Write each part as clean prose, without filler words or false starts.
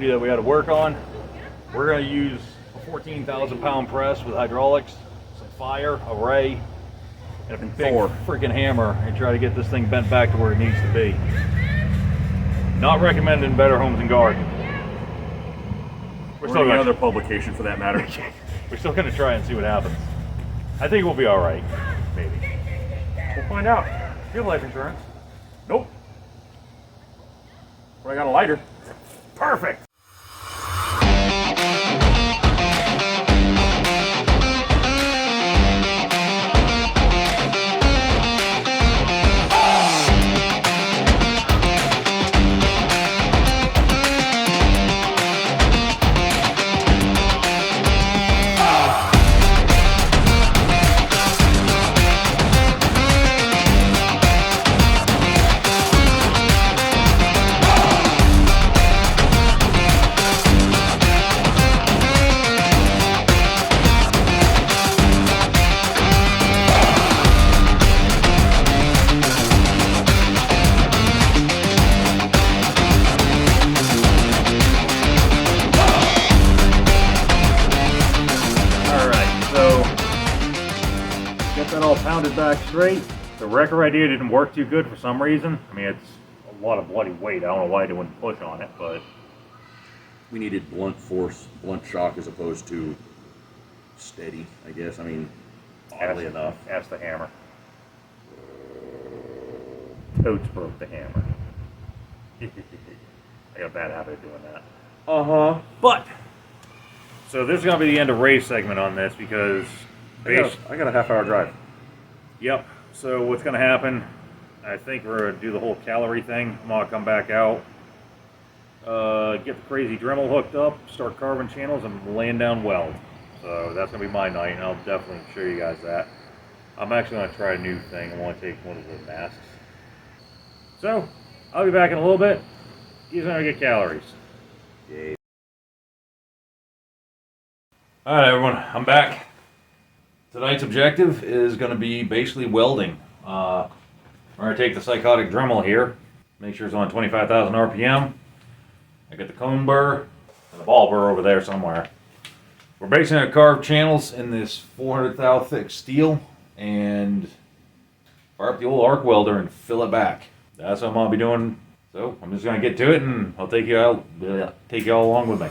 lady that we had to work on. We're going to use a 14,000 pound press with hydraulics, some fire, a ray, and a big freaking hammer, and try to get this thing bent back to where it needs to be. Not recommended in Better Homes and Gardens. We're still any other publication for that matter. We're still going to try and see what happens. I think we'll be all right. Maybe. We'll find out. You have life insurance? Nope. But I got a lighter. Perfect. Pounded back straight. The wrecker idea didn't work too good for some reason. I mean, it's a lot of bloody weight. I don't know why they wouldn't push on it, but we needed blunt force, blunt shock as opposed to steady, I guess. I mean, oddly enough. Ask the hammer. Totes broke the hammer. I got a bad habit of doing that. But, so this is going to be the end of Ray's segment on this because I got a half-hour drive. Yep. So what's going to happen, I think we're going to do the whole calorie thing. I'm going to come back out, get the crazy Dremel hooked up, start carving channels, and laying down weld. So that's going to be my night, and I'll definitely show you guys that. I'm actually going to try a new thing. I want to take one of the masks. So, I'll be back in a little bit. He's going to get calories. Yay. Alright everyone, I'm back. Tonight's objective is going to be basically welding. We're going to take the psychotic Dremel here, make sure it's on 25,000 RPM. I got the cone burr and the ball burr over there somewhere. We're basically going to carve channels in this 400 thou thick steel and fire up the old arc welder and fill it back. That's what I'm going to be doing. So I'm just going to get to it and I'll take you all along with me.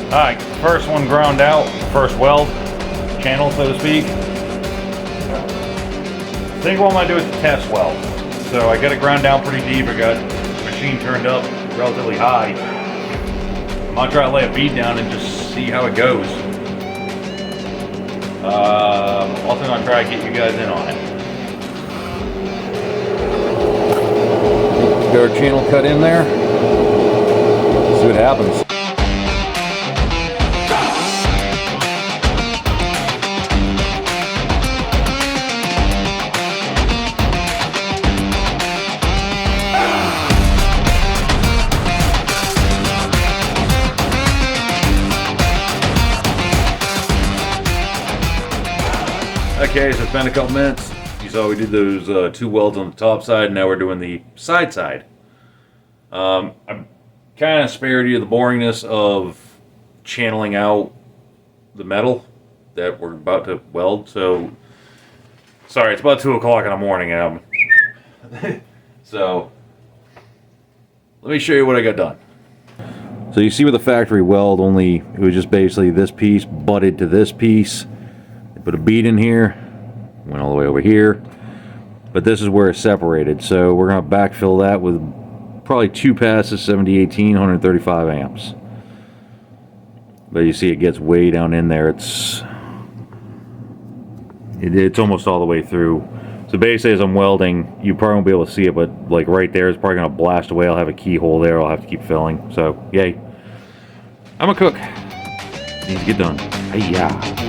Alright, first one ground out, first weld, channel so to speak. I think what I'm going to do is a test weld. So I got it ground down pretty deep, I got the machine turned up relatively high. I'm going to try to lay a bead down and just see how it goes. Also going to try to get you guys in on it. Got our channel cut in there. See what happens. Okay, so it's been a couple minutes. You saw we did those 2 welds on the top side, and now we're doing the side. I'm kind of spared you the boringness of channeling out the metal that we're about to weld. So, sorry, it's about 2 o'clock in the morning, and so let me show you what I got done. So you see with the factory weld, only it was just basically this piece butted to this piece. They put a bead in here, went all the way over here, but this is where it's separated. So we're going to backfill that with probably 2 passes, 7018, 135 amps. But you see it gets way down in there. It's almost all the way through. So basically as I'm welding, you probably won't be able to see it, but like right there is probably going to blast away. I'll have a keyhole there. I'll have to keep filling. So, yay. I'm a cook. Needs to get done. Hey, yeah.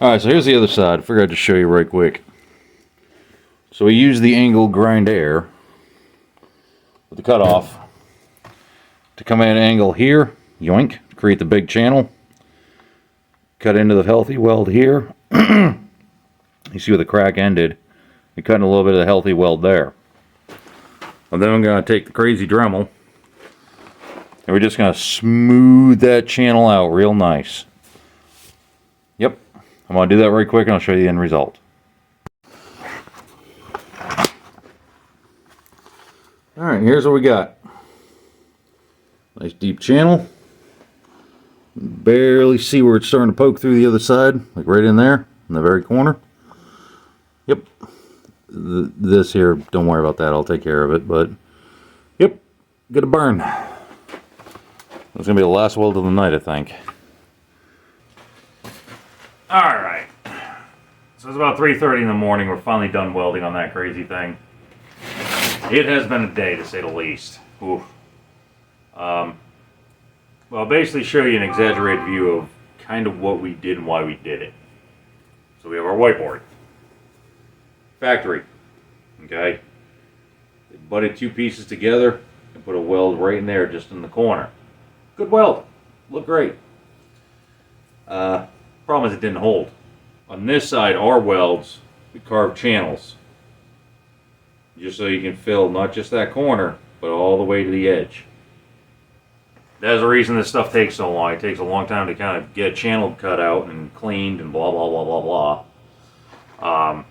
Alright, so here's the other side. I figured I'd just show you right quick. So we use the angle grind air with the cutoff to come at an angle here, yoink, create the big channel, cut into the healthy weld here. You see where the crack ended. We cut in a little bit of the healthy weld there. And then I'm going to take the crazy Dremel and we're just going to smooth that channel out real nice. Yep. I'm going to do that right quick and I'll show you the end result. Alright, here's what we got. Nice deep channel. Barely see where it's starting to poke through the other side, like right in there, in the very corner. Yep. This here, don't worry about that, I'll take care of it, but yep, good to burn. It's going to be the last weld of the night, I think. Alright, so it's about 3:30 in the morning. We're finally done welding on that crazy thing. It has been a day, to say the least. Oof. Well, I'll basically show you an exaggerated view of kind of what we did and why we did it. So we have our whiteboard. Factory. Okay? They butted two pieces together and put a weld right in there, just in the corner. Good weld. Looked great. Problem is it didn't hold. On this side, our welds, we carved channels. Just so you can fill not just that corner, but all the way to the edge. That's the reason this stuff takes so long. It takes a long time to kind of get a channel cut out and cleaned and blah, blah, blah, blah, blah.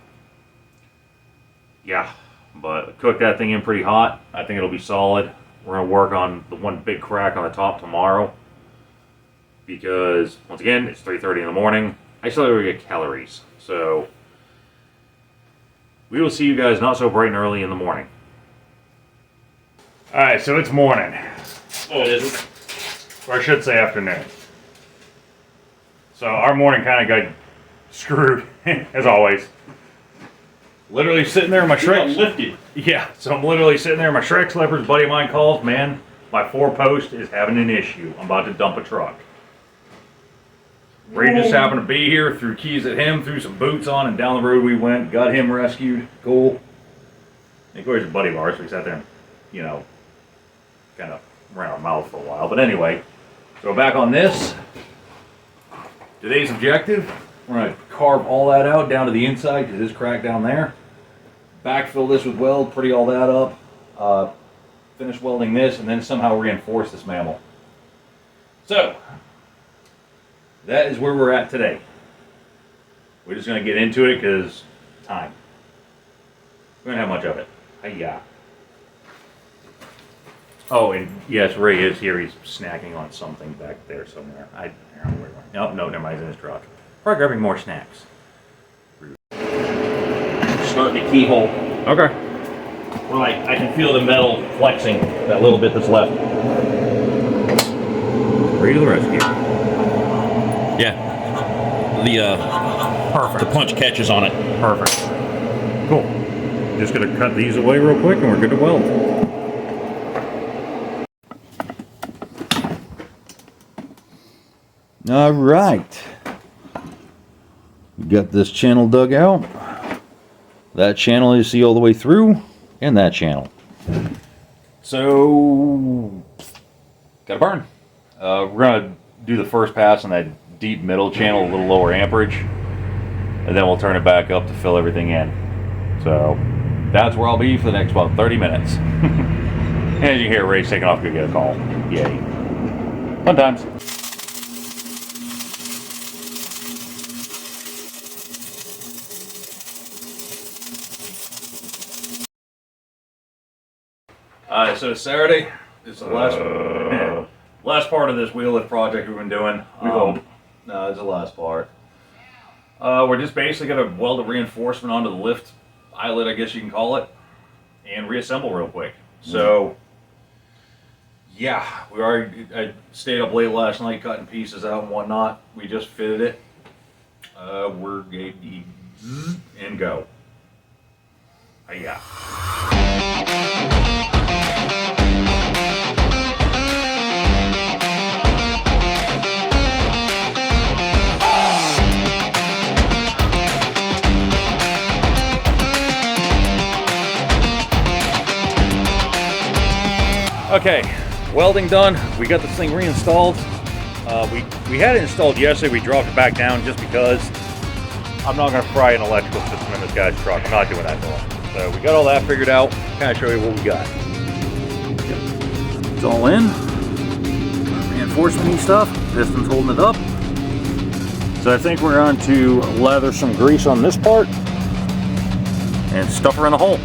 Yeah, but cook that thing in pretty hot. I think it'll be solid. We're going to work on the one big crack on the top tomorrow. Because, once again, it's 3:30 in the morning. I still have to get calories. So, we will see you guys not so bright and early in the morning. Alright, so it's morning. Oh, is it? Or I should say afternoon. So, our morning kind of got screwed, as always. Literally sitting there in my Shrek. Lifted. Yeah, so I'm literally sitting there in my Shrek slippers. Buddy of mine calls, man, my 4-post is having an issue. I'm about to dump a truck. Ray just happened to be here, threw keys at him, threw some boots on, and down the road we went, got him rescued. Cool. And of course, he's a buddy of ours, so we sat there and, you know, kind of ran our mouth for a while. But anyway, so back on this. Today's objective, we're going to carve all that out down to the inside, because it's cracked down there. Backfill this with weld, pretty all that up. Finish welding this, and then somehow reinforce this mammal. So, that is where we're at today. We're just going to get into it because time. We don't have much of it. Hiya. Oh, and yes, Ray is here. He's snacking on something back there somewhere. I don't know where. No, never mind. He's in his truck. Probably grabbing more snacks. Starting the keyhole. Okay. Right, I can feel the metal flexing, that little bit that's left. Ray to the rescue. Yeah. the punch catches on it. Perfect. Cool. Just gonna cut these away real quick and we're good to weld. All right. We got this channel dug out. That channel you see all the way through, and that channel. So, got a burn. We're gonna do the first pass on that deep middle channel, a little lower amperage, and then we'll turn it back up to fill everything in. So, that's where I'll be for the next about 30 minutes. And as you hear, Ray's taking off to go get a call. Yay. Fun times. Alright, so it's Saturday. It's the last part of this wheel lift project we've been doing. We hope. No, it's the last part. We're just basically going to weld a reinforcement onto the lift eyelet, I guess you can call it, and reassemble real quick. So, yeah, I stayed up late last night cutting pieces out and whatnot. We just fitted it. We're going to and go. Yeah. Okay, welding done. We got this thing reinstalled. We had it installed yesterday. We dropped it back down just because I'm not going to fry an electrical system in this guy's truck. I'm not doing that to him. So we got all that figured out. Kind of show you what we got. Yep. It's all in. Reinforcement-y stuff. Piston's holding it up. So I think we're going to lather some grease on this part and stuff her in the hole.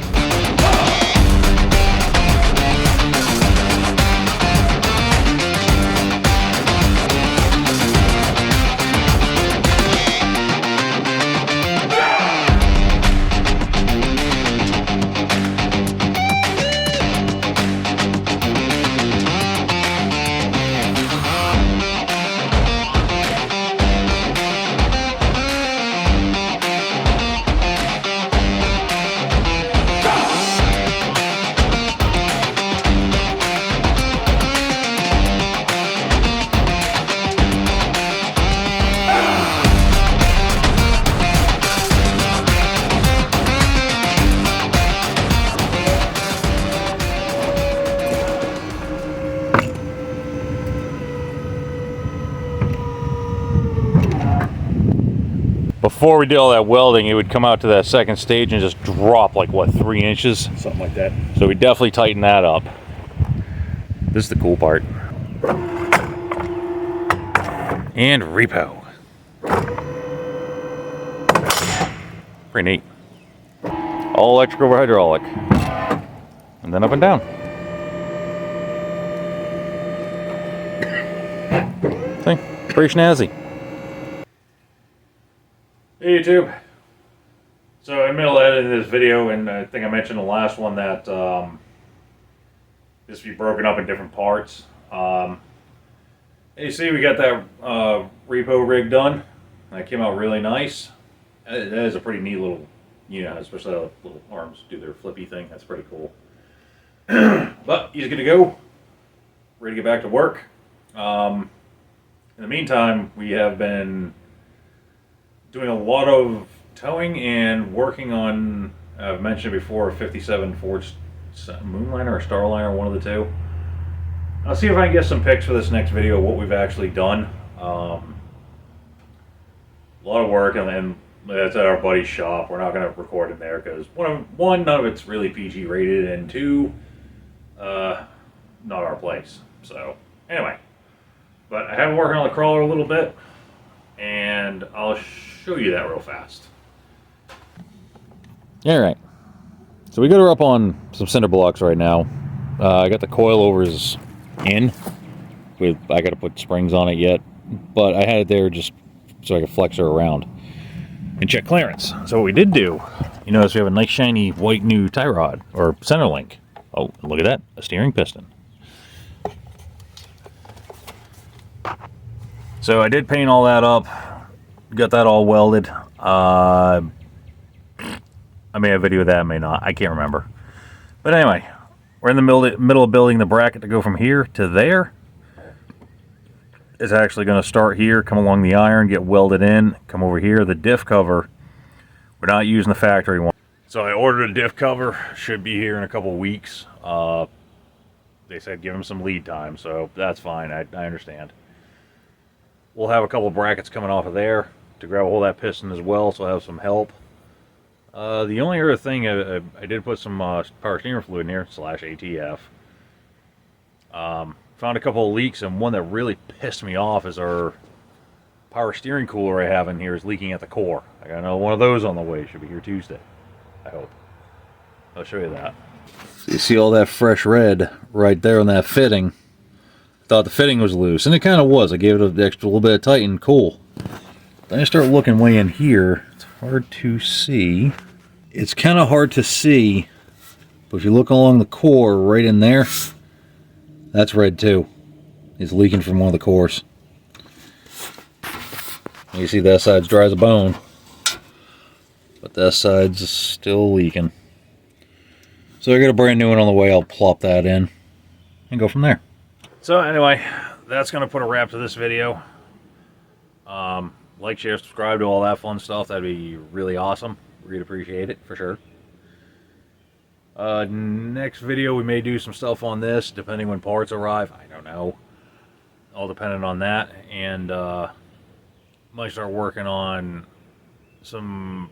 Before we did all that welding, it would come out to that second stage and just drop like, what, 3 inches? Something like that. So we definitely tightened that up. This is the cool part. And repo. Pretty neat. All electric over hydraulic. And then up and down. See? Pretty snazzy. Hey YouTube. So in the middle of editing this video, and I think I mentioned the last one that this will be broken up in different parts. You see we got that repo rig done. That came out really nice. That is a pretty neat little, especially how the little arms do their flippy thing. That's pretty cool. But he's good to go. Ready to get back to work. In the meantime, we have been doing a lot of towing and working on, I've mentioned before, a 57 Ford Moonliner or Starliner, one of the two. I'll see if I can get some pics for this next video of what we've actually done. A lot of work, and that's at our buddy's shop. We're not going to record in there because one, none of it's really PG rated, and two, not our place. So anyway, but I have been working on the crawler a little bit, and I'll show you that real fast. All right, so we got her up on some cinder blocks right now. I got the coilovers in. I got to put springs on it yet, but I had it there just so I could flex her around and check clearance. So what we did do, you notice we have a nice shiny white new tie rod or center link. Oh, look at that, a steering piston. So I did paint all that up. got that all welded. I may have a video of that, I may not. I can't remember. But anyway, we're in the middle of building the bracket to go from here to there. It's actually going to start here, come along the iron, get welded in, come over here. The diff cover, we're not using the factory one. So I ordered a diff cover, should be here in a couple weeks. They said give them some lead time, so that's fine, I understand. We'll have a couple brackets coming off of there to grab a hold of that piston as well, so I'll have some help. The only other thing, I did put some power steering fluid in here, / ATF. Found a couple of leaks, and one that really pissed me off is our power steering cooler I have in here is leaking at the core. I got another one of those on the way. Should be here Tuesday, I hope. I'll show you that. So you see all that fresh red right there on that fitting. Thought the fitting was loose, and it kind of was. I gave it an extra little bit of tighten, cool. Then I start looking way in here. It's hard to see. It's kind of hard to see, but if you look along the core right in there, that's red too. It's leaking from one of the cores. You see that side's dry as a bone, but that side's still leaking. So I got a brand new one on the way. I'll plop that in and go from there. So anyway, that's going to put a wrap to this video. Like, share, subscribe to all that fun stuff. That'd be really awesome. We'd appreciate it for sure. Next video we may do some stuff on this, depending when parts arrive. I don't know. All dependent on that. And might start working on some.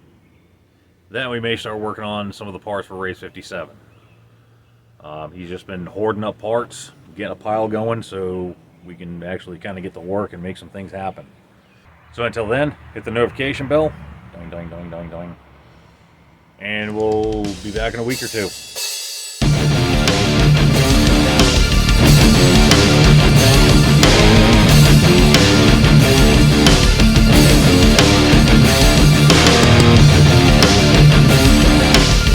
Then we may start working on some of the parts for Race 57. He's just been hoarding up parts, getting a pile going, so we can actually kind of get to work and make some things happen. So until then, hit the notification bell. Ding, ding, ding, ding, ding. And we'll be back in a week or two.